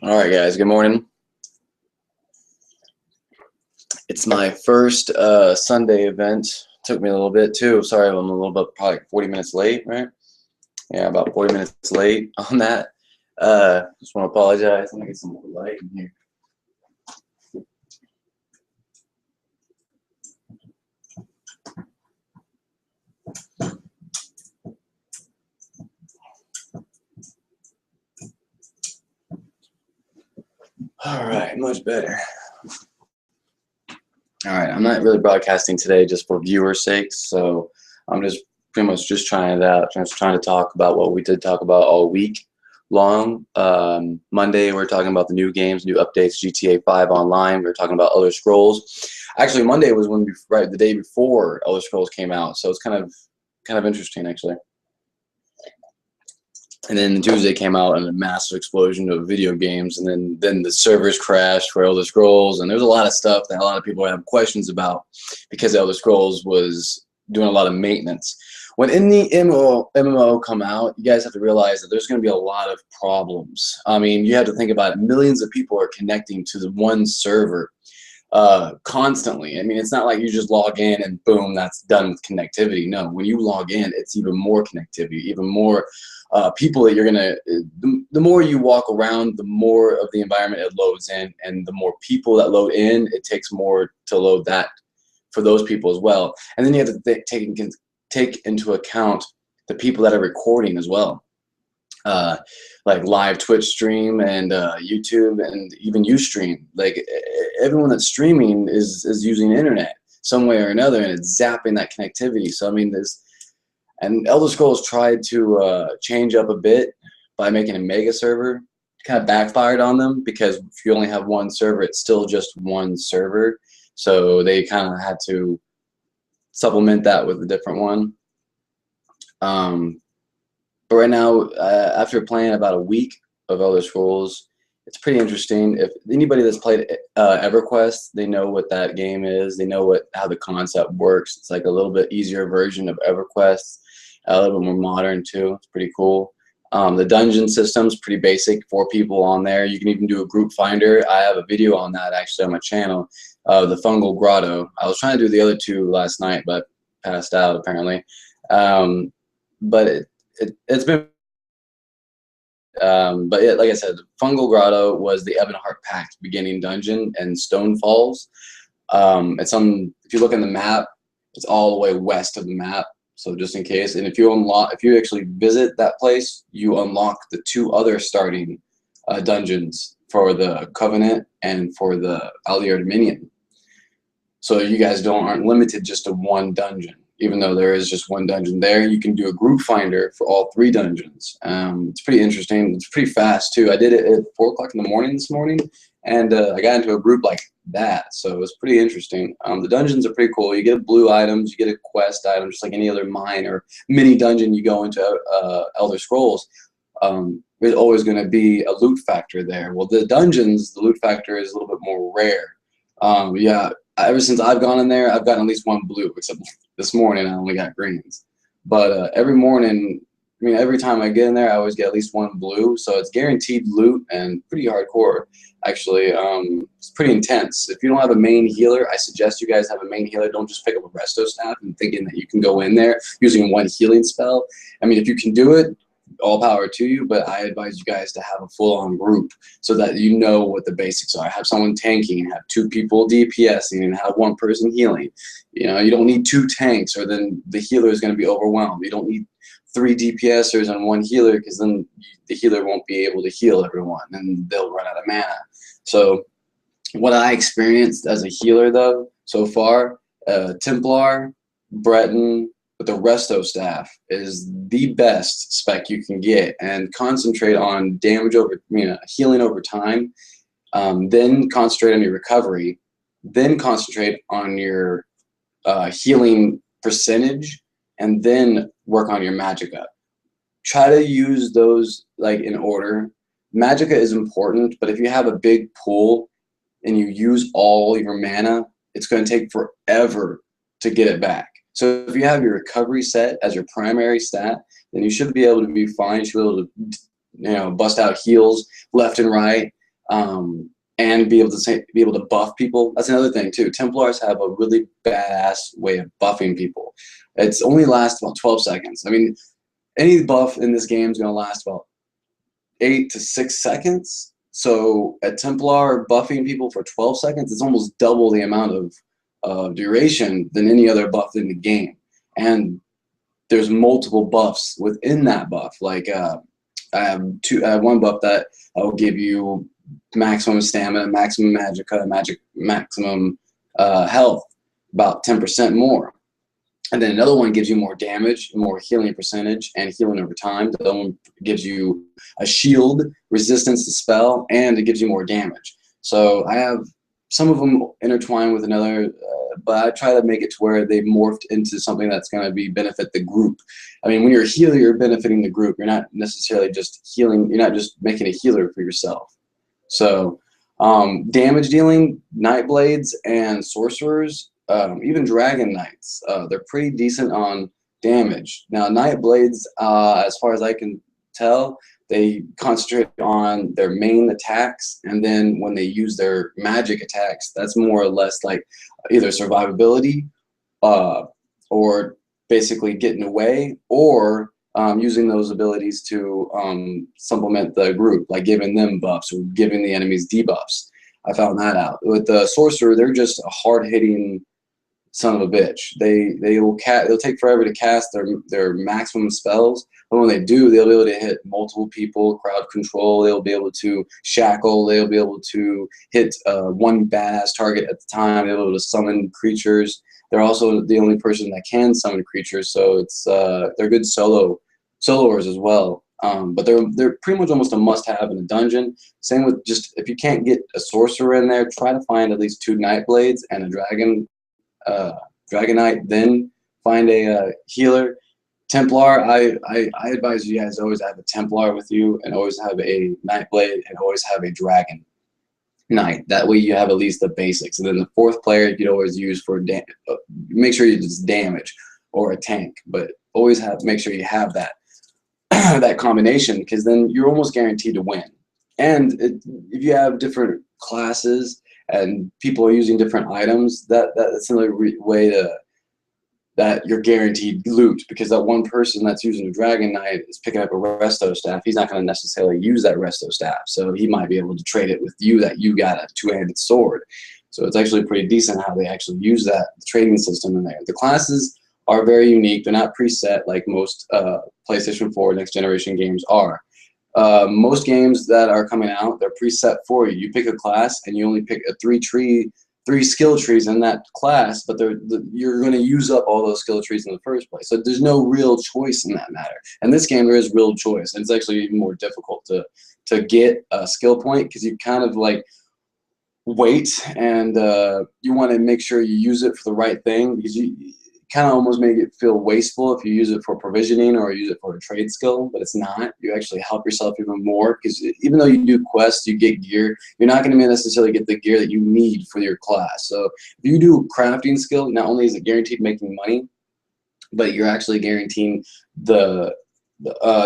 All right, guys, good morning. It's my first Sunday event. Took me a little bit too. Sorry, I'm a little bit, probably 40 minutes late, right? Yeah, about 40 minutes late on that. Just want to apologize. Let me get some more light in here. All right, much better. All right, I'm not really broadcasting today just for viewers' sakes, so I'm just pretty much just trying it out. Just trying to talk about what we did talk about all week long. Monday, we're talking about the new games, new updates, GTA 5 Online. We were talking about Elder Scrolls. Actually, Monday was when right the day before Elder Scrolls came out, so it's kind of interesting actually. And then Tuesday came out and a massive explosion of video games, and then the servers crashed for Elder Scrolls, and there's a lot of stuff that a lot of people have questions about because Elder Scrolls was doing a lot of maintenance. When in the MMO come out, you guys have to realize that there's going to be a lot of problems. I mean, you have to think about it. Millions of people are connecting to the one server constantly. I mean, it's not like you just log in and boom, that's done with connectivity. No, when you log in, it's even more connectivity, even more people that you're gonna. The more you walk around, the more of the environment it loads in, and the more people that load in, it takes more to load that for those people as well. And then you have to take into account the people that are recording as well. Like live Twitch stream and YouTube and even Ustream. Like everyone that's streaming is using internet some way or another, and it's zapping that connectivity. So I mean, and Elder Scrolls tried to change up a bit by making a mega server. Kind of backfired on them because if you only have one server, it's still just one server. So they kind of had to supplement that with a different one. But right now, after playing about a week of Elder Scrolls, it's pretty interesting. If anybody that's played EverQuest, they know what that game is. They know how the concept works. It's like a little bit easier version of EverQuest, a little bit more modern too. It's pretty cool. The dungeon system's pretty basic. 4 people on there. You can even do a group finder. I have a video on that actually on my channel. The Fungal Grotto. I was trying to do the other 2 last night, but passed out apparently. But it's been but yeah, like I said, Fungal Grotto was the Ebonheart Pact beginning dungeon and Stone Falls. It's on, if you look in the map, it's all the way west of the map, so just in case. And if you actually visit that place, you unlock the 2 other starting dungeons for the Covenant and for the Aldier Dominion. So you guys aren't limited just to one dungeon. Even though there is just one dungeon there, you can do a group finder for all 3 dungeons. It's pretty interesting. It's pretty fast too. I did it at 4 o'clock in the morning this morning, and I got into a group like that, so it was pretty interesting. The dungeons are pretty cool. You get blue items, you get a quest item, just like any other mine or mini dungeon you go into Elder Scrolls. There's always going to be a loot factor there. Well, the dungeons, the loot factor is a little bit more rare. Yeah, ever since I've gone in there, I've gotten at least 1 blue, except this morning I only got greens. But every morning, I mean, every time I get in there, I always get at least 1 blue. So it's guaranteed loot and pretty hardcore, actually. It's pretty intense. If you don't have a main healer, I suggest you guys have a main healer. Don't just pick up a resto staff and thinking that you can go in there using 1 healing spell. I mean, if you can do it, all power to you, but I advise you guys to have a full-on group so that you know what the basics are. Have someone tanking, have 2 people DPSing, and have 1 person healing. You know, you don't need 2 tanks, or then the healer is going to be overwhelmed. You don't need 3 DPSers and 1 healer, because then the healer won't be able to heal everyone, and they'll run out of mana. So what I experienced as a healer, though, so far, Templar, Breton, but the resto staff is the best spec you can get, and concentrate on damage over, healing over time, then concentrate on your recovery, then concentrate on your healing percentage, and then work on your magicka. Try to use those like in order. Magicka is important, but if you have a big pool and you use all your mana, it's going to take forever to get it back. So if you have your recovery set as your primary stat, then you should be able to be fine. You should be able to, bust out heals left and right. and be able to buff people. That's another thing too. Templars have a really badass way of buffing people. It's only lasts about 12 seconds. I mean, any buff in this game is going to last about 8 to 6 seconds. So a Templar buffing people for 12 seconds is almost double the amount of duration than any other buff in the game. And there's multiple buffs within that buff. Like I have one buff that will give you maximum stamina, maximum magicka, maximum health, about 10% more. And then another one gives you more damage, more healing percentage, and healing over time. The other one gives you a shield, resistance to spell, and it gives you more damage. So I have some of them intertwined with another, but I try to make it to where they've morphed into something that's going to benefit the group. I mean, when you're a healer, you're benefiting the group. You're not necessarily just healing. You're not just making a healer for yourself. So damage dealing, Nightblades, and sorcerers, even Dragon Knights, they're pretty decent on damage. Now, Nightblades, as far as I can tell, they concentrate on their main attacks, and then when they use their magic attacks, that's more or less like either survivability, or basically getting away, or using those abilities to supplement the group, like giving them buffs or giving the enemies debuffs. I found that out. With the sorcerer, they're just a hard-hitting son of a bitch. They'll take forever to cast their maximum spells, but when they do, they'll be able to hit multiple people, crowd control. They'll be able to shackle. They'll be able to hit one badass target at the time. They'll be able to summon creatures. They're also the only person that can summon creatures, so it's they're good soloers as well. But they're pretty much almost a must-have in a dungeon. Same with, just if you can't get a sorcerer in there, try to find at least 2 Nightblades and a Dragon Knight, then find a healer. Templar, I advise you guys always have a Templar with you, and always have a Nightblade, and always have a Dragon Knight. That way you have at least the basics. And then the 4th player you could always use for make sure you just damage or a tank, but always make sure you have that that combination, because then you're almost guaranteed to win. And if you have different classes and people are using different items, that's another way that you're guaranteed loot, because that one person that's using a Dragon Knight is picking up a resto staff. He's not going to necessarily use that resto staff, so he might be able to trade it with you that you got a 2-handed sword. So it's actually pretty decent how they actually use that trading system in there. The classes are very unique. They're not preset like most PlayStation 4 next generation games are. Most games that are coming out, they're preset for you. You pick a class and you only pick a 3 skill trees in that class, but you're going to use up all those skill trees in the first place. So there's no real choice in that matter. In this game, there is real choice, and it's actually even more difficult to get a skill point, because you kind of like wait, and you want to make sure you use it for the right thing, because you kind of almost make it feel wasteful if you use it for provisioning or use it for a trade skill, but it's not. You actually help yourself even more, because even though you do quests, you get gear, you're not going to necessarily get the gear that you need for your class. So if you do crafting skill, not only is it guaranteed making money, but you're actually guaranteeing the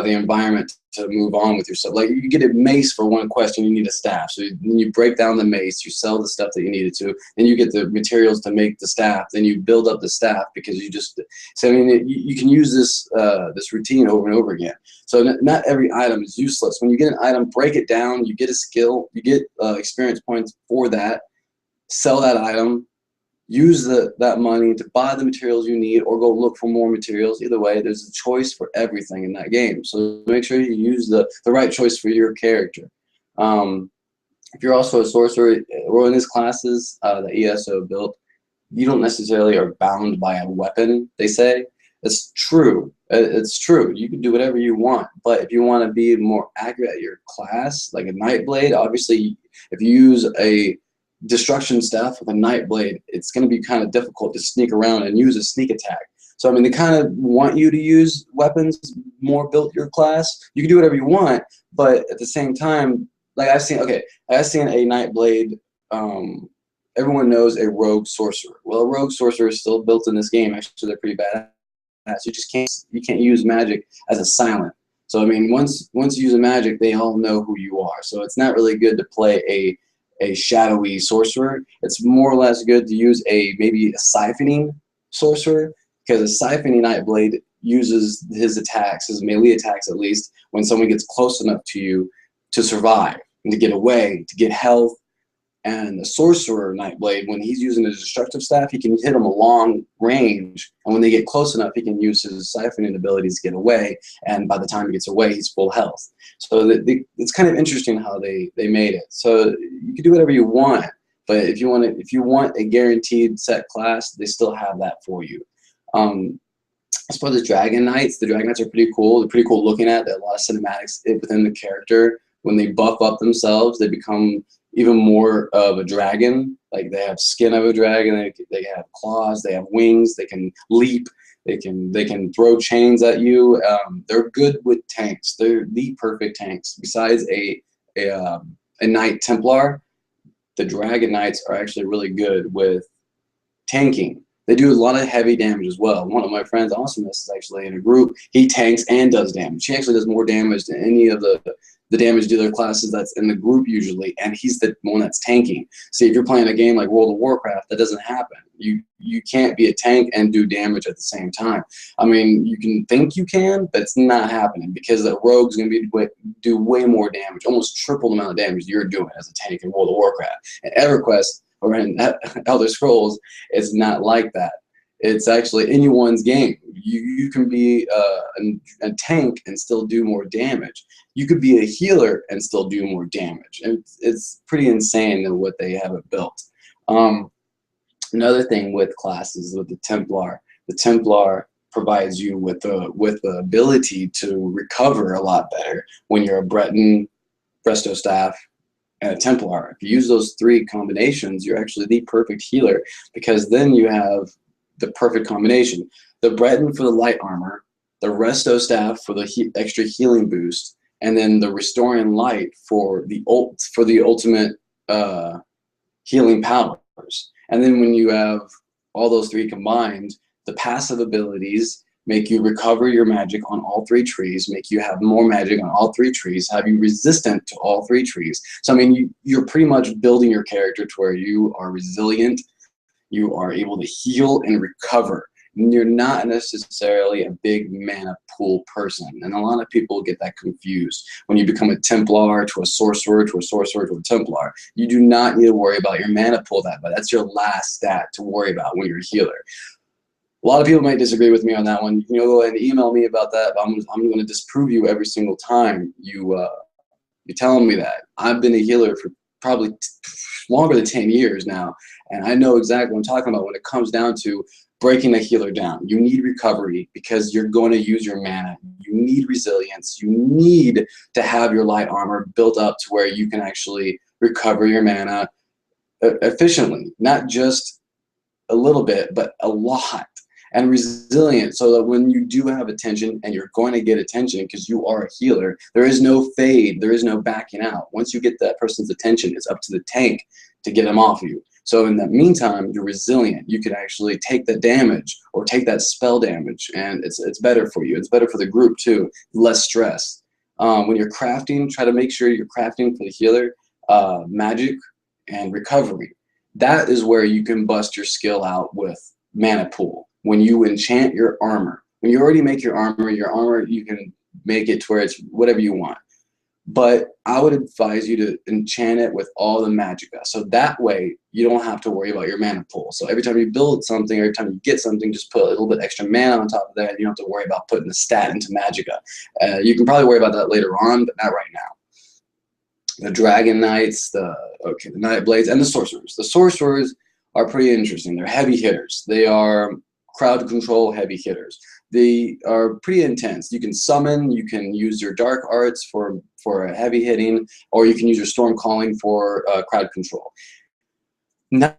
environment to move on with yourself. Like, you get a mace for one quest and you need a staff, so then you break down the mace, you sell the stuff that you needed to, then you get the materials to make the staff, then you build up the staff, because you just, so I mean, you can use this routine over and over again. So not every item is useless. When you get an item, break it down, you get a skill, you get experience points for that, sell that item, use that money to buy the materials you need, or go look for more materials. Either way, there's a choice for everything in that game. So make sure you use the right choice for your character. If you're also a sorcerer, or in these classes that ESO built, you don't necessarily are bound by a weapon, they say. It's true. It's true. You can do whatever you want. But if you want to be more accurate at your class, like a Nightblade, obviously, if you use a destruction staff with a Nightblade, it's going to be kind of difficult to sneak around and use a sneak attack. So I mean, they kind of want you to use weapons more built your class. You can do whatever you want, but at the same time, like I've seen a Nightblade. Everyone knows a rogue sorcerer. Well, a rogue sorcerer is still built in this game. Actually, they're pretty badass. You can't use magic as a silent. So I mean, once you use a magic, they all know who you are. So it's not really good to play a shadowy sorcerer. It's more or less good to use maybe a siphoning sorcerer, because a siphoning Nightblade uses his attacks, his melee attacks at least, when someone gets close enough to you to survive and to get away, to get health. And the sorcerer Nightblade, when he's using his destructive staff, he can hit them a long range, and when they get close enough, he can use his siphoning abilities to get away, and by the time he gets away, he's full health. So it's kind of interesting how they made it. So you can do whatever you want, but if you want a guaranteed set class, they still have that for you. As far as the Dragon Knights are pretty cool. They're pretty cool looking at. There are a lot of cinematics within the character. When they buff up themselves, they become even more of a dragon. Like, they have skin of a dragon, they have claws, they have wings, they can leap, they can throw chains at you. They're good with tanks. They're the perfect tanks. Besides a Knight Templar, the Dragon Knights are actually really good with tanking. They do a lot of heavy damage as well. One of my friends, Awesomeness, is actually in a group. He tanks and does damage. He actually does more damage than any of the damage dealer classes that's in the group usually, and he's the one that's tanking. See, if you're playing a game like World of Warcraft, that doesn't happen. You can't be a tank and do damage at the same time. I mean, you can think you can, but it's not happening, because the rogue's going to do way more damage, almost triple the amount of damage you're doing as a tank in World of Warcraft. And EverQuest, or in Elder Scrolls, it's not like that. It's actually anyone's game. You can be a tank and still do more damage. You could be a healer and still do more damage. And it's pretty insane what they have it built. Another thing with classes, with the Templar provides you with the ability to recover a lot better when you're a Breton, Presto Staff, and a Templar. If you use those three combinations, you're actually the perfect healer, because then you have the perfect combination. The Breton for the light armor, the Resto Staff for the extra healing boost, and then the Restoring Light for the ultimate healing powers. And then when you have all those three combined, the passive abilities make you recover your magic on all three trees, make you have more magic on all three trees, have you resistant to all three trees. So I mean, you're pretty much building your character to where you are resilient, you are able to heal and recover. You're not necessarily a big mana pool person, and a lot of people get that confused. When you become a Templar to a sorcerer to a sorcerer to a Templar, you do not need to worry about your mana pool that much. That's your last stat to worry about when you're a healer. A lot of people might disagree with me on that one. You know, go ahead and email me about that. But I'm going to disprove you every single time you're telling me that. I've been a healer for probably longer than 10 years now, and I know exactly what I'm talking about when it comes down to breaking a healer down. You need recovery because you're going to use your mana. You need resilience. You need to have your light armor built up to where you can actually recover your mana efficiently, not just a little bit, but a lot. And resilient, so that when you do have attention, and you're going to get attention because you are a healer, there is no fade, there is no backing out. Once you get that person's attention, it's up to the tank to get them off you. So in the meantime, you're resilient. You can actually take the damage or take that spell damage, and it's better for you. It's better for the group too, less stress. When you're crafting, try to make sure you're crafting for the healer, magic and recovery. That is where you can bust your skill out with mana pool. When you enchant your armor, when you already make your armor, you can make it to where it's whatever you want. But I would advise you to enchant it with all the magicka. So that way you don't have to worry about your mana pool. So every time you build something, every time you get something, just put a little bit extra mana on top of that. You don't have to worry about putting the stat into magicka. You can probably worry about that later on, but not right now. The Dragon Knights, the Nightblades, and the Sorcerers. The Sorcerers are pretty interesting. They're heavy hitters. They are crowd control heavy hitters. They are pretty intense. You can summon, you can use your dark arts for heavy hitting, or you can use your storm calling for crowd control. Not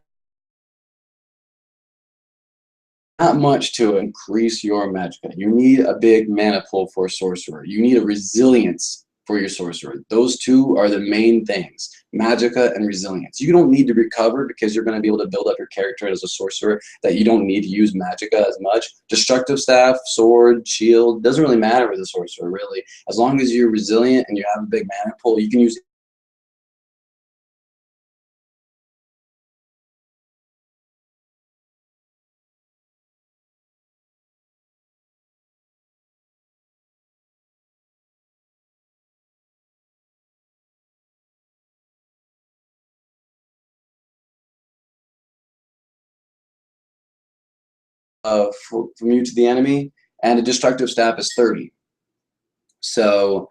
much to increase your magic. You need a big mana pool for a sorcerer. You need a resilience for your sorcerer. Those two are the main things, magicka and resilience. You don't need to recover because you're going to be able to build up your character as a sorcerer that you don't need to use magicka as much. Destructive staff, sword, shield, doesn't really matter with a sorcerer, really. As long as you're resilient and you have a big mana pool, you can use from you to the enemy, and a destructive staff is 30. So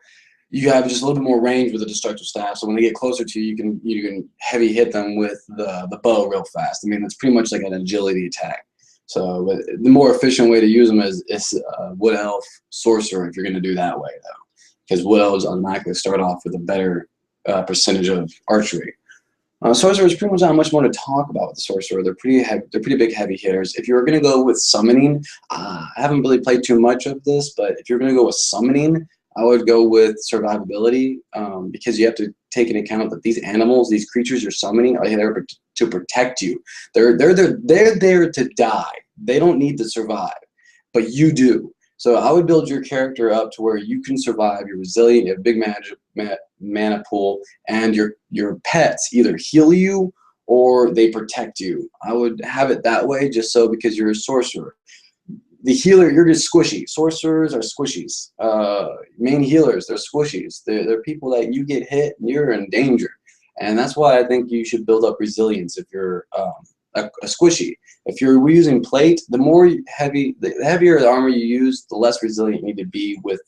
you have just a little bit more range with a destructive staff. So when they get closer to you, you can heavy hit them with the bow real fast. I mean, it's pretty much like an agility attack. So the more efficient way to use them is Wood Elf Sorcerer if you're going to do that way, though, because Wood Elves automatically start off with a better percentage of archery. Sorcerers pretty much not much more to talk about with the sorcerer. They're pretty big heavy hitters. If you're gonna go with summoning, I haven't really played too much of this, but if you're gonna go with summoning, I would go with survivability, because you have to take into account that these animals, these creatures you're summoning, are there to protect you. They're there to die. They don't need to survive, but you do. So I would build your character up to where you can survive. You're resilient. You have a big mana pool, and your pets either heal you or they protect you. I would have it that way, just so, because you're a sorcerer. The healer, you're just squishy. Sorcerers are squishies. Main healers, they're squishies. They're people that you get hit and you're in danger. And that's why I think you should build up resilience if you're a squishy. If you're using plate, the heavier the armor you use, the less resilient you need to be with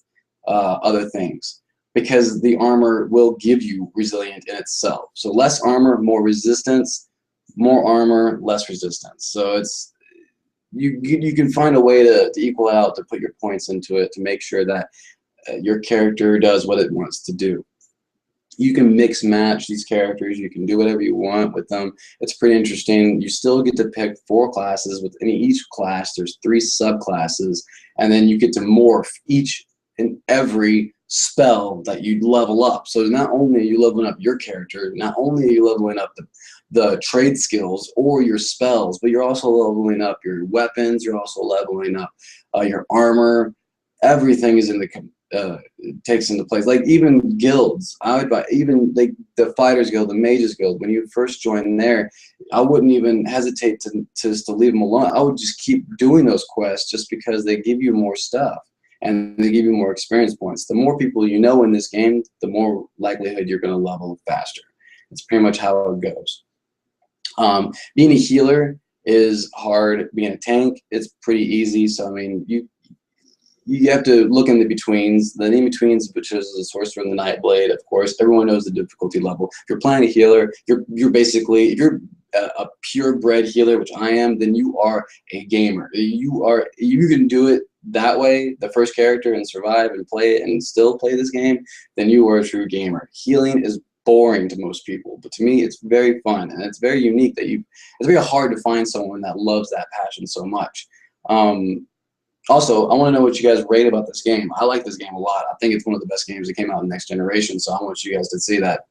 other things, because the armor will give you resilient in itself. So less armor, more resistance, more armor, less resistance. So it's you can find a way to equal out, to put your points into it, to make sure that your character does what it wants to do. You can mix match these characters. You can do whatever you want with them. It's pretty interesting. You still get to pick 4 classes. Within each class, there's 3 subclasses, and then you get to morph each and every spell that you level up. So not only are you leveling up your character, not only are you leveling up the trade skills or your spells, but you're also leveling up your weapons. You're also leveling up your armor. Everything is in takes into place. Like even guilds, I would buy even like the Fighters Guild, the Mages Guild. When you first join there, I wouldn't even hesitate to leave them alone. I would just keep doing those quests, just because they give you more stuff and they give you more experience points. The more people you know in this game, the more likelihood you're going to level faster. It's pretty much how it goes. Being a healer is hard. Being a tank, it's pretty easy. So I mean, you have to look in the betweens. The in-betweens, which is the Sorcerer and the Nightblade, of course. Everyone knows the difficulty level. If you're playing a healer, you're basically, if you're a purebred healer, which I am, then you are a gamer. You can do it that way, the first character, and survive and play it and still play this game, then you are a true gamer. Healing is boring to most people, but to me it's very fun, and it's very unique that it's very hard to find someone that loves that passion so much. Also, I want to know what you guys rate about this game. I like this game a lot. I think it's one of the best games that came out in the next generation, so I want you guys to see that.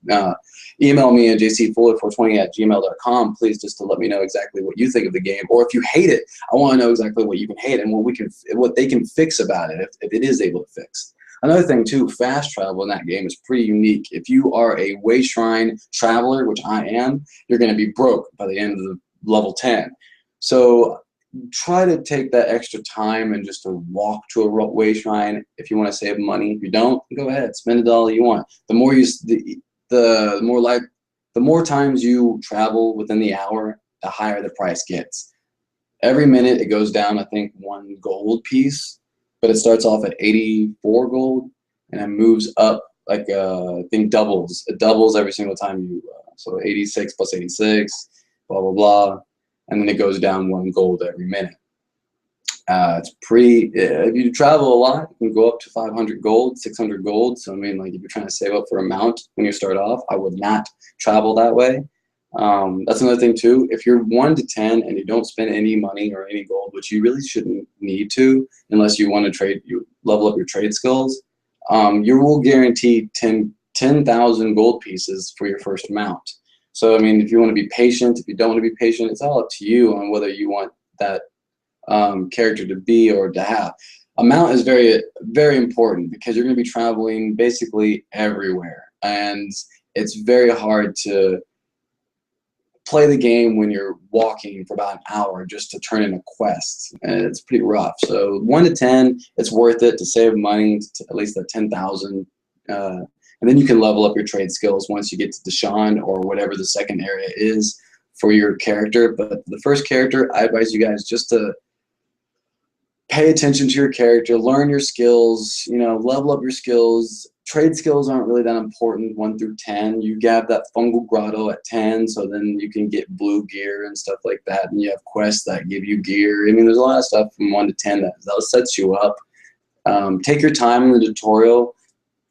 Email me at jcfuller420@gmail.com, please, just to let me know exactly what you think of the game. Or if you hate it, I want to know exactly what you can hate and what they can fix about it, if it is able to fix. Another thing, too, fast travel in that game is pretty unique. If you are a Way Shrine traveler, which I am, you're going to be broke by the end of the level 10. So try to take that extra time and just to walk to a Way Shrine if you want to save money. If you don't, go ahead, spend it all you want. The more times you travel within the hour, the higher the price gets. Every minute it goes down, I think, 1 gold piece, but it starts off at 84 gold and it moves up like I think doubles. It doubles every single time you so 86 plus 86, blah blah blah. And then it goes down 1 gold every minute. It's pretty, if you travel a lot, you can go up to 500 gold, 600 gold. So I mean, like, if you're trying to save up for a mount when you start off, I would not travel that way. That's another thing too. If you're 1 to 10 and you don't spend any money or any gold, which you really shouldn't need to, unless you want to you level up your trade skills, you will guarantee 10,000 gold pieces for your first mount. So, I mean, if you want to be patient, if you don't want to be patient, it's all up to you on whether you want that character to be or to have. A mount is very, very important because you're going to be traveling basically everywhere. And it's very hard to play the game when you're walking for about an hour just to turn in a quest, and it's pretty rough. So 1 to 10, it's worth it to save money to at least the 10,000, and then you can level up your trade skills once you get to Deshaun or whatever the second area is for your character. But the first character, I advise you guys just to pay attention to your character, learn your skills, level up your skills. Trade skills aren't really that important, 1 through 10. You have that fungal grotto at 10, so then you can get blue gear and stuff like that. And you have quests that give you gear. I mean, there's a lot of stuff from 1 to 10 that sets you up. Take your time in the tutorial.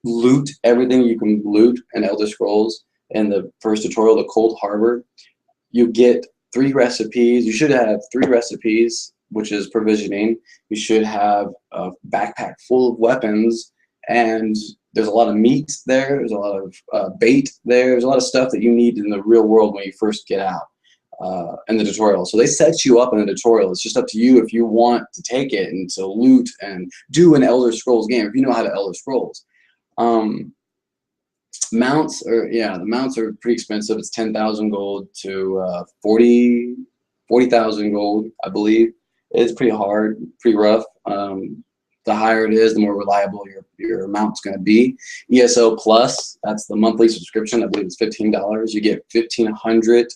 Loot everything you can loot in Elder Scrolls. In the first tutorial, the Cold Harbor, you get 3 recipes. You should have 3 recipes, which is provisioning. You should have a backpack full of weapons, and there's a lot of meat there. There's a lot of bait there. There's a lot of stuff that you need in the real world when you first get out in the tutorial. So they set you up in the tutorial. It's just up to you if you want to take it and to loot and do an Elder Scrolls game, if you know how to Elder Scrolls. Mounts the mounts are pretty expensive. It's 10,000 gold to 40,000 gold, I believe. It's pretty hard, pretty rough. The higher it is, the more reliable your mount's going to be. ESO Plus, that's the monthly subscription. I believe it's $15. You get 1,500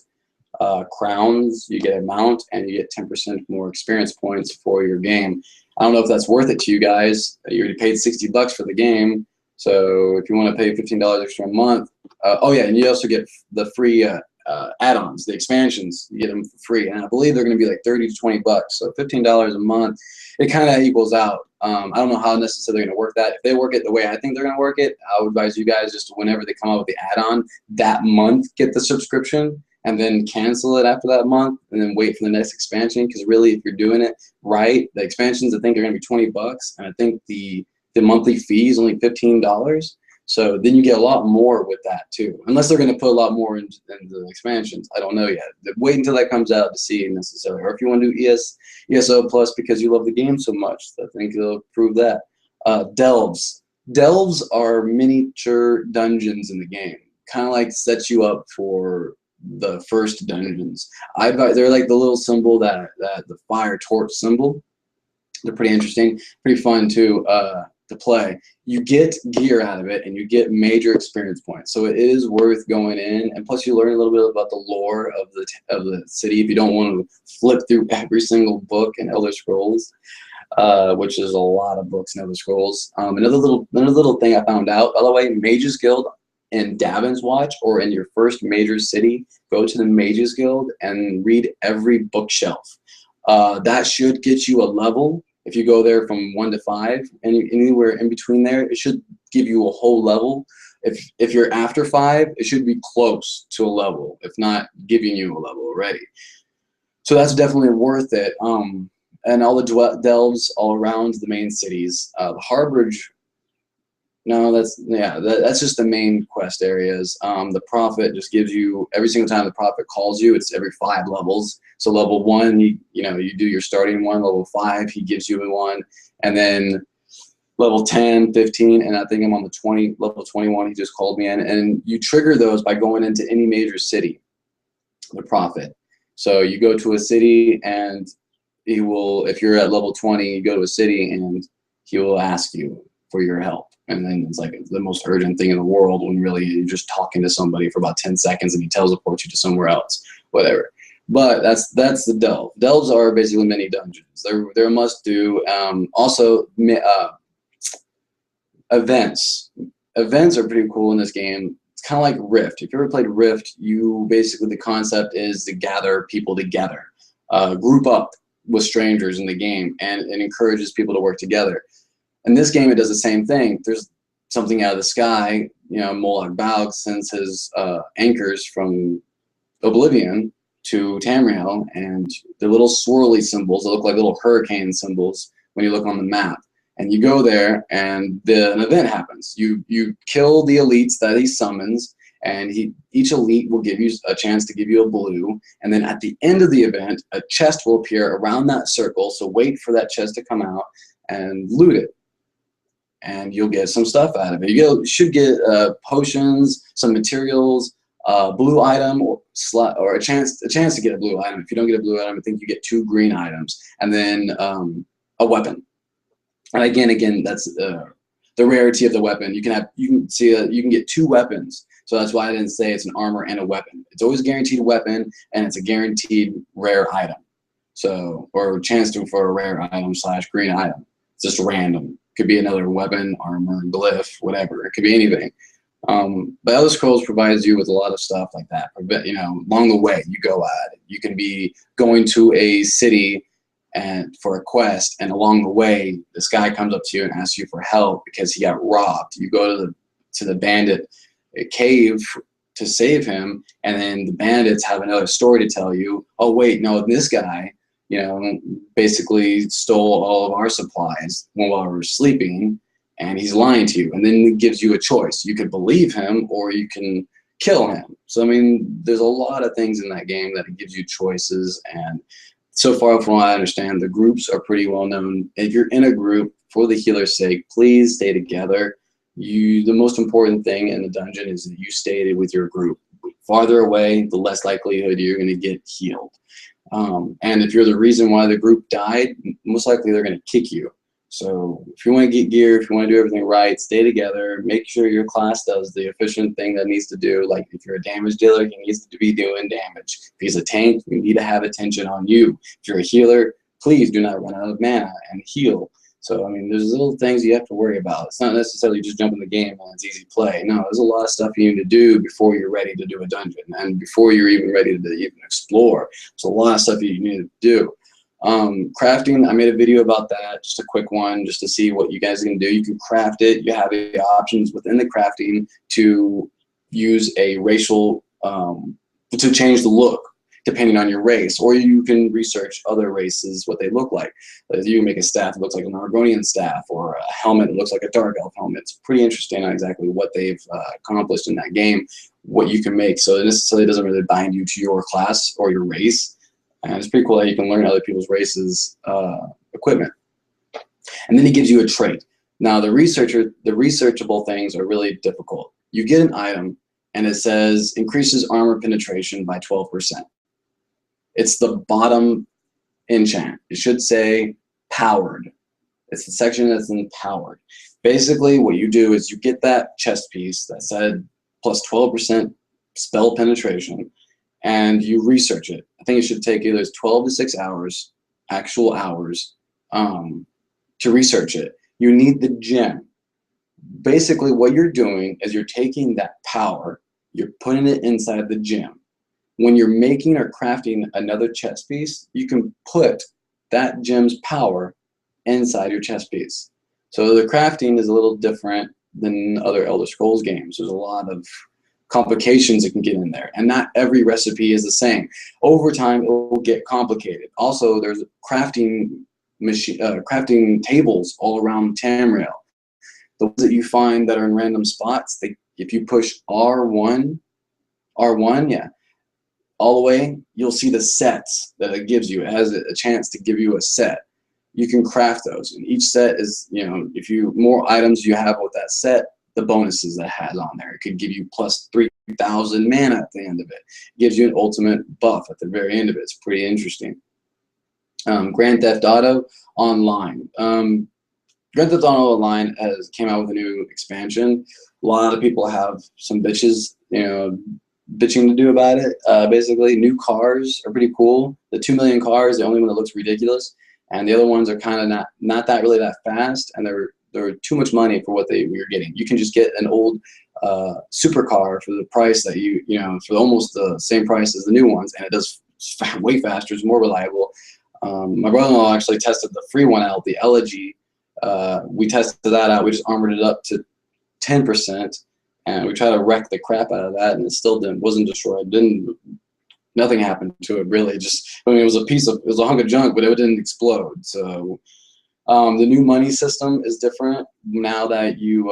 crowns. You get a mount, and you get 10% more experience points for your game. I don't know if that's worth it to you guys. You already paid $60 for the game. So if you want to pay $15 extra a month, and you also get the free add-ons, the expansions. You get them for free, and I believe they're going to be like 30 to 20 bucks. So $15 a month, it kind of equals out. I don't know how necessarily they're going to work that. If they work it the way I think they're going to work it, I would advise you guys just to, whenever they come out with the add-on that month, get the subscription and then cancel it after that month and then wait for the next expansion. Because really, if you're doing it right, the expansions I think are going to be 20 bucks, and I think the monthly fee is only $15. So then you get a lot more with that too, unless they're going to put a lot more into the expansions. I don't know yet. Wait until that comes out to see necessarily. Or if you want to do ESO Plus because you love the game so much, I think it'll prove that. Delves. Delves are miniature dungeons in the game. Kind of like sets you up for the first dungeons. They're like the little symbol that the fire torch symbol. They're pretty interesting, pretty fun too. To play. You get gear out of it, and you get major experience points. So it is worth going in, and plus you learn a little bit about the lore of the city if you don't want to flip through every single book in Elder Scrolls, which is a lot of books in Elder Scrolls. Another little thing I found out, by the way, Mages Guild in Davin's Watch or in your first major city, go to the Mages Guild and read every bookshelf. That should get you a level. If you go there from 1 to 5, and anywhere in between there, it should give you a whole level. If you're after 5, it should be close to a level, if not giving you a level already. So that's definitely worth it. And all the delves all around the main cities. The Harborage, no, that's just the main quest areas. The Prophet just gives you, every single time the Prophet calls you, it's every 5 levels. So level 1, you do your starting one. Level 5, he gives you one, and then level 10, 15, and I think I'm on the level 21. He just called me in, and you trigger those by going into any major city. The Prophet. So you go to a city, and he will. If you're at level 20, you go to a city, and he will ask you for your help. And then it's like the most urgent thing in the world when really you're just talking to somebody for about 10 seconds and he teleports you to somewhere else, whatever. But that's the delve. Delves are basically mini dungeons. They're a must do. Also, events. Events are pretty cool in this game. It's kind of like Rift. If you ever played Rift, the concept is to gather people together, group up with strangers in the game, and it encourages people to work together. In this game, it does the same thing. There's something out of the sky. Moloch Balg sends his anchors from Oblivion to Tamriel, and they're little swirly symbols that look like little hurricane symbols when you look on the map. and you go there, and an event happens. You kill the elites that he summons, and each elite will give you a chance to give you a blue, and then at the end of the event, a chest will appear around that circle, so wait for that chest to come out and loot it, and you'll get some stuff out of it. You should get potions, some materials, blue item, or a chance to get a blue item. If you don't get a blue item, I think you get 2 green items, and then a weapon. And again, that's the rarity of the weapon. You can get 2 weapons. So that's why I didn't say it's an armor and a weapon. It's always guaranteed a weapon, and it's a guaranteed rare item. So, or a chance for a rare item / green item. It's just random. Could be another weapon, armor, glyph, whatever. It could be anything. But Elder Scrolls provides you with a lot of stuff like that. You know, along the way you go at it. You can be going to a city and for a quest, and along the way this guy comes up to you and asks you for help because he got robbed. You go to the bandit cave to save him, and then the bandits have another story to tell you. Oh wait, no, this guy, you know, basically stole all of our supplies while we were sleeping, and he's lying to you. And then it gives you a choice. You could believe him or you can kill him. So I mean, there's a lot of things in that game that it gives you choices, and so far from what I understand, the groups are pretty well known. If you're in a group, for the healer's sake, please stay together. The most important thing in the dungeon is that you stay with your group. Farther away, the less likelihood you're going to get healed. And if you're the reason why the group died, most likely they're going to kick you. So if you want to get gear, if you want to do everything right, stay together. Make sure your class does the efficient thing that needs to do. Like if you're a damage dealer, he needs to be doing damage. If he's a tank, you need to have attention on you. If you're a healer, please do not run out of mana and heal. So, I mean, there's little things you have to worry about. It's not necessarily just jump in the game and it's easy play. No, there's a lot of stuff you need to do before you're ready to do a dungeon and before you're even ready to even explore. There's a lot of stuff you need to do. Crafting, I made a video about that, just a quick one, just to see what you guys can do. You can craft it. You have the options within the crafting to use a racial, to change the look depending on your race, or you can research other races, what they look like. You can make a staff that looks like an Argonian staff, or a helmet that looks like a Dark Elf helmet. It's pretty interesting on exactly what they've accomplished in that game, what you can make. So it necessarily doesn't really bind you to your class or your race. And it's pretty cool that you can learn other people's races' equipment. And then he gives you a trait. Now the researchable things are really difficult. You get an item and it says increases armor penetration by 12%. It's the bottom enchant. It should say powered. It's the section that's in powered. Basically what you do is you get that chest piece that said plus 12% spell penetration, and you research it. I think it should take either 12 to 6 hours, actual hours, to research it. You need the gem. Basically what you're doing is you're taking that power, you're putting it inside the gem. When you're making or crafting another chest piece, you can put that gem's power inside your chest piece. So the crafting is a little different than other Elder Scrolls games. There's a lot of complications that can get in there, and not every recipe is the same. Over time, it will get complicated. Also, there's crafting tables all around Tamriel. The ones that you find that are in random spots, if you push R1, yeah, all the way, you'll see the sets that it gives you. It has a chance to give you a set. You can craft those, and each set is, you know, if more items you have with that set, the bonuses that it has on there. It could give you plus 3,000 mana at the end of it. It gives you an ultimate buff at the very end of it. It's pretty interesting. Grand Theft Auto Online. Grand Theft Auto Online came out with a new expansion. A lot of people have some bitching to do about it. Basically, new cars are pretty cool. The 2 million cars, the only one that looks ridiculous, and the other ones are kind of not that fast, and they're too much money for what you're getting. You can just get an old supercar for the price that for almost the same price as the new ones, and it does way faster. It's more reliable. My brother-in-law actually tested the free one out, the Elegy. We tested that out. We just armored it up to 10%, and we tried to wreck the crap out of that, and it still wasn't destroyed. Nothing happened to it really. It was a hunk of junk, but it didn't explode. So The new money system is different now that you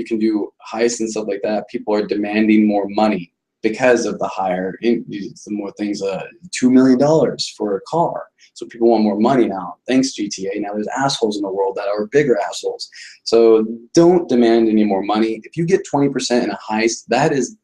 can do heists and stuff like that. People are demanding more money because of the the more things. $2 million for a car, so people want more money now. Thanks GTA. Now there's assholes in the world that are bigger assholes. So don't demand any more money. If you get 20% in a heist, that is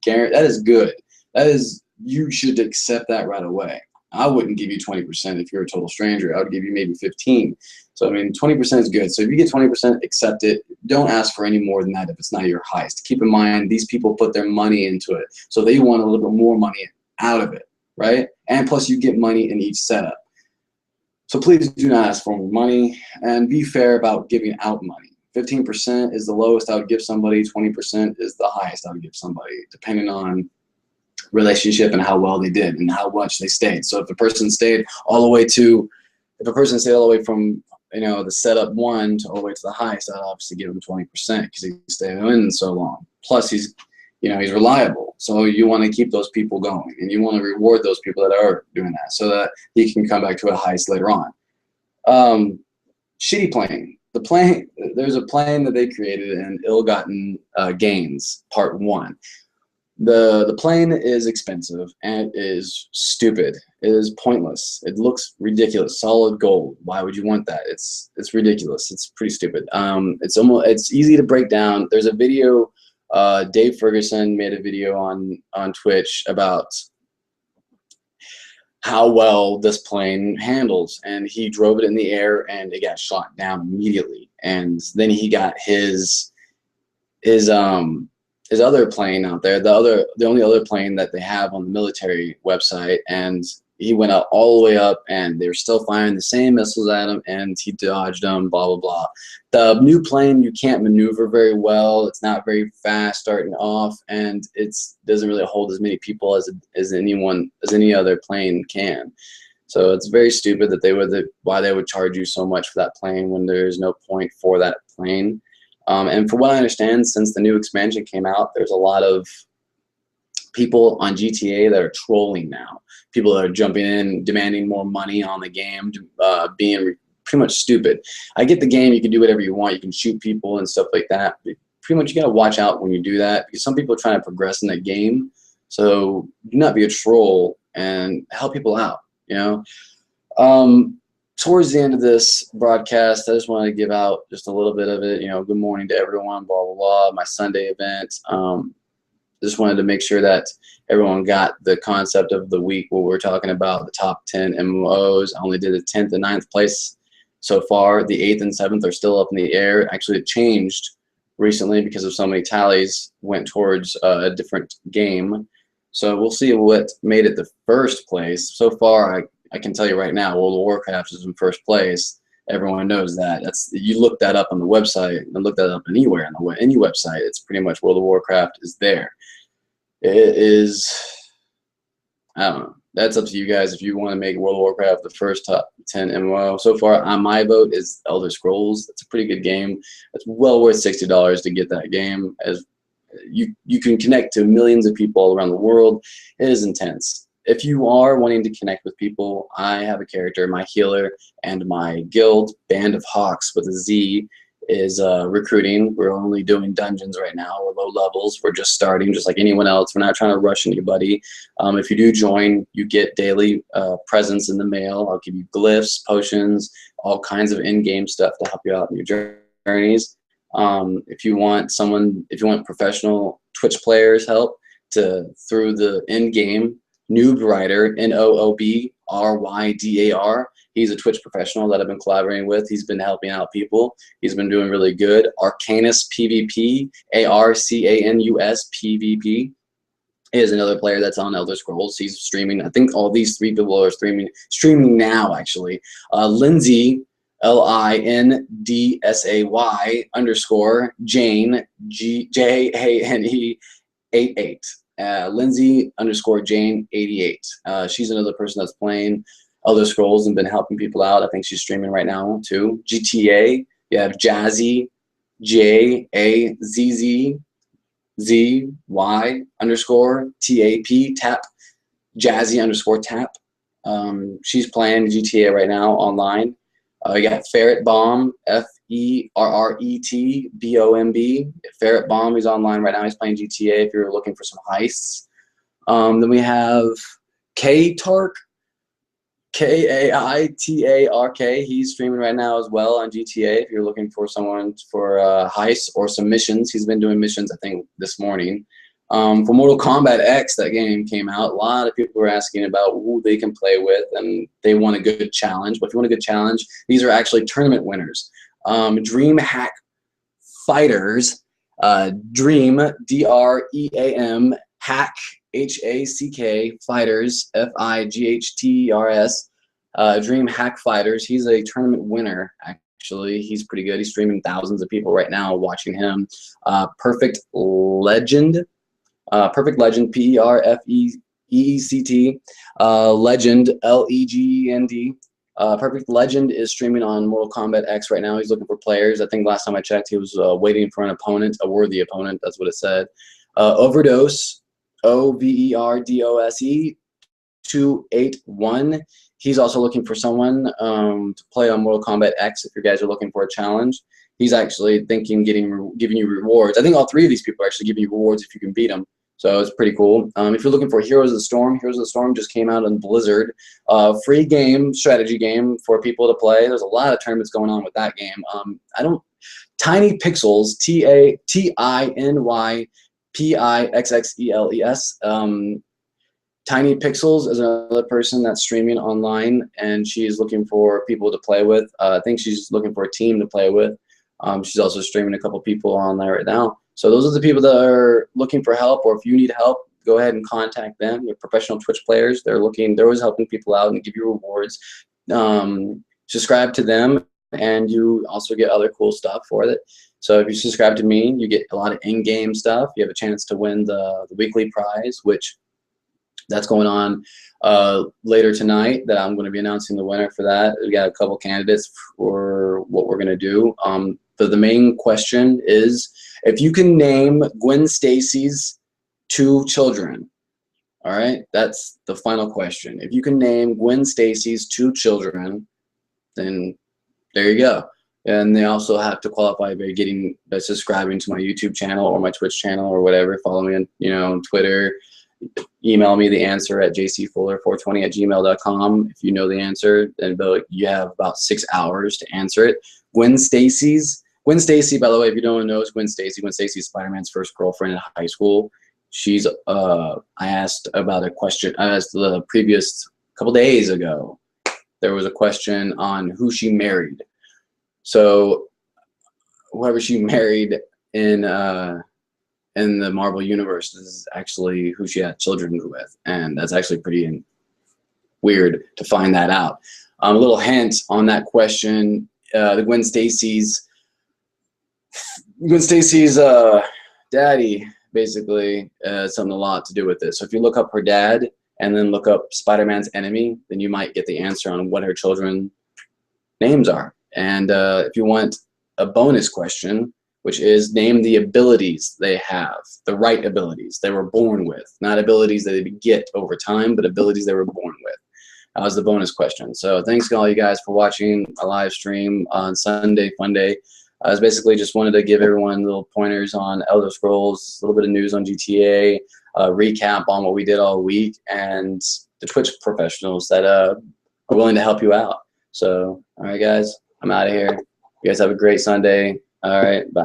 good. That is, you should accept that right away. I wouldn't give you 20% if you're a total stranger. I would give you maybe 15. So I mean, 20% is good. So if you get 20%, accept it. Don't ask for any more than that if it's not your heist. Keep in mind, these people put their money into it, so they want a little bit more money out of it, right? And plus, you get money in each setup. So please do not ask for more money, and be fair about giving out money. 15% is the lowest I would give somebody. 20% is the highest I would give somebody, depending on relationship and how well they did and how much they stayed. So if a person stayed all the way from the setup 1 to all the way to the highest, I'd obviously give him 20% because he stayed in so long. Plus he's reliable. So you want to keep those people going, and you want to reward those people that are doing that so that he can come back to a heist later on. Shitty plane. There's a plane that they created in Ill-Gotten Gains, Part 1. The plane is expensive and it is stupid. It is pointless. It looks ridiculous. Solid gold. Why would you want that? It's ridiculous. It's pretty stupid. It's easy to break down. There's a video. Dave Ferguson made a video on Twitch about how well this plane handles, and he drove it in the air and it got shot down immediately. And then he got his other plane out there, the only other plane that they have on the military website, and he went out all the way up, and they were still firing the same missiles at him, and he dodged them, blah, blah, blah. The new plane, you can't maneuver very well. It's not very fast starting off, and it doesn't really hold as many people as any other plane can. So it's very stupid that why they would charge you so much for that plane when there's no point for that plane. And for what I understand, since the new expansion came out, there's a lot of people on GTA that are trolling now. People that are jumping in, demanding more money on the game, being pretty much stupid. I get the game, you can do whatever you want. You can shoot people and stuff like that. But pretty much you got to watch out when you do that, because some people are trying to progress in that game. So do not be a troll and help people out, Towards the end of this broadcast, I just wanted to give out just a little bit of it. Good morning to everyone, blah, blah, blah, my Sunday event. Just wanted to make sure that everyone got the concept of the week, what we're talking about, the top 10 MMOs. I only did the 10th and 9th place so far. The 8th and 7th are still up in the air. Actually, it changed recently because of so many tallies went towards a different game. So we'll see what made it the first place. So far, I can tell you right now, World of Warcraft is in first place. Everyone knows that. You look that up on the website, and look that up anywhere on any website. It's pretty much World of Warcraft is there. It is, I don't know. That's up to you guys if you want to make World of Warcraft the first top 10 MMO. So far, on my vote is Elder Scrolls. It's a pretty good game. It's well worth $60 to get that game. As you can connect to millions of people all around the world. It is intense. If you are wanting to connect with people, I have a character, my healer, and my guild, Band of Hawks with a Z, is recruiting. We're only doing dungeons right now. We're low levels. We're just starting, just like anyone else. We're not trying to rush anybody. If you do join, you get daily presents in the mail. I'll give you glyphs, potions, all kinds of in-game stuff to help you out in your journeys. If you want professional Twitch players help through the in-game Noob Rider, NOOBRYDAR. He's a Twitch professional that I've been collaborating with. He's been helping out people. He's been doing really good. Arcanus PvP, ARCANUS PvP, is another player that's on Elder Scrolls. He's streaming. I think all these three people are streaming now, actually. Lindsay, LINDSAY _ Jane, JANE 88. Lindsay _ Jane 88. She's another person that's playing Elder Scrolls and been helping people out. I think she's streaming right now too. GTA, you have Jazzy, JAZZZY _ TAP, Jazzy _ Tap. She's playing GTA right now online. You got Ferret Bomb, FERRETBOMB. Ferret Bomb, he's online right now. He's playing GTA if you're looking for some heists. Then we have K-Tark, Kaitark. He's streaming right now as well on GTA if you're looking for someone for heists or some missions. He's been doing missions, I think, this morning. For Mortal Kombat X, that game came out. A lot of people were asking about who they can play with, and they want a good challenge. But if you want a good challenge, these are actually tournament winners. Dream Hack Fighters, Dream, DREAM, Hack, HACK, Fighters, FIGHTERS, Dream Hack Fighters. He's a tournament winner, actually. He's pretty good. He's streaming thousands of people right now watching him. Perfect Legend, PERFEECT, Legend, LEGEND. Perfect Legend is streaming on Mortal Kombat X right now. He's looking for players. I think last time I checked, he was waiting for an opponent, a worthy opponent. That's what it said. Overdose, OVERDOSE 281. He's also looking for someone to play on Mortal Kombat X if you guys are looking for a challenge. He's actually thinking giving you rewards. I think all three of these people are actually giving you rewards if you can beat them. So it's pretty cool. If you're looking for Heroes of the Storm, Heroes of the Storm just came out on Blizzard. Free game, strategy game for people to play. There's a lot of tournaments going on with that game. Tiny Pixels, TinyPixxels. Tiny Pixels is another person that's streaming online, and she's looking for people to play with. I think she's looking for a team to play with. She's also streaming a couple people on there right now. So those are the people that are looking for help, or if you need help, go ahead and contact them. They're professional Twitch players. They're always helping people out and give you rewards. Subscribe to them, and you also get other cool stuff for it. So if you subscribe to me, you get a lot of in-game stuff. You have a chance to win the weekly prize, which that's going on later tonight, that I'm going to be announcing the winner for that. We got a couple candidates for what we're going to do. But the main question is, if you can name Gwen Stacy's 2 children, all right, that's the final question. If you can name Gwen Stacy's 2 children, then there you go. And they also have to qualify by subscribing to my YouTube channel or my Twitch channel or whatever. Follow me on, on Twitter. Email me the answer at jcfuller420@gmail.com. If you know the answer, then you have about 6 hours to answer it. Gwen Stacy, by the way, if you don't know, is Gwen Stacy is Spider-Man's first girlfriend in high school. She's, I asked about a question, I asked the previous couple days ago, there was a question on who she married. So whoever she married in the Marvel Universe is actually who she had children with, and that's actually pretty weird to find that out. A little hint on that question: the Gwen Stacy's daddy basically something a lot to do with this. So if you look up her dad and then look up Spider-Man's enemy, then you might get the answer on what her children's names are. And if you want a bonus question, which is name the abilities they have, the right abilities they were born with, not abilities that they get over time, but abilities they were born with. That was the bonus question. So thanks to all you guys for watching a live stream on Sunday, Funday. I was basically just wanted to give everyone little pointers on Elder Scrolls, a little bit of news on GTA, recap on what we did all week, and the Twitch professionals that are willing to help you out. So, all right, guys, I'm out of here. You guys have a great Sunday. All right, bye.